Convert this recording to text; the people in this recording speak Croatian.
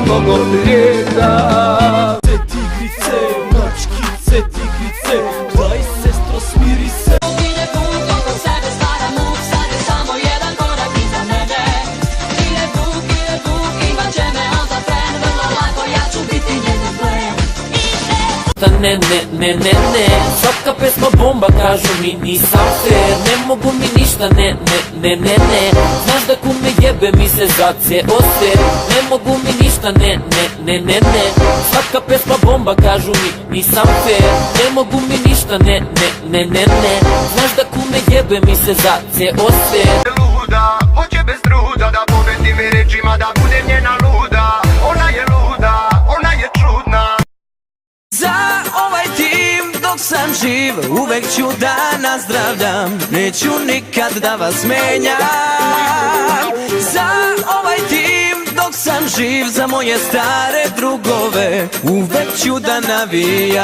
mnogo ljeta. Tigrice, mačkice, tigrice, daj sestro smiri se. Ide vuk oko sebe stvara muk, sad je samo jedan korak iza mene. Ide vuk, imat će me on za tren, vrlo lako ja ću biti njegov plen. Ne, svaka pesma bomba, kažu mi nisam fair. Ne mogu mi ništa, ne, znaš da kume jebe mi se zacijeo se. Ne mogu mi ništa, ne, svaka pesma bomba, kažu mi nisam fair. Ne mogu mi ništa, ne, znaš da kume jebe mi se zacijeo se. Luda, hoće bez truda da pobedi mi rečima, da budem njena luda. Ona je luda, ona je čudna. Za ovaj tim dok sam živ uvek ću da nazdravljam, neću nikad da vas menjam. Za ovaj tim dok sam živ, za moje stare drugove uvek ću da navijam.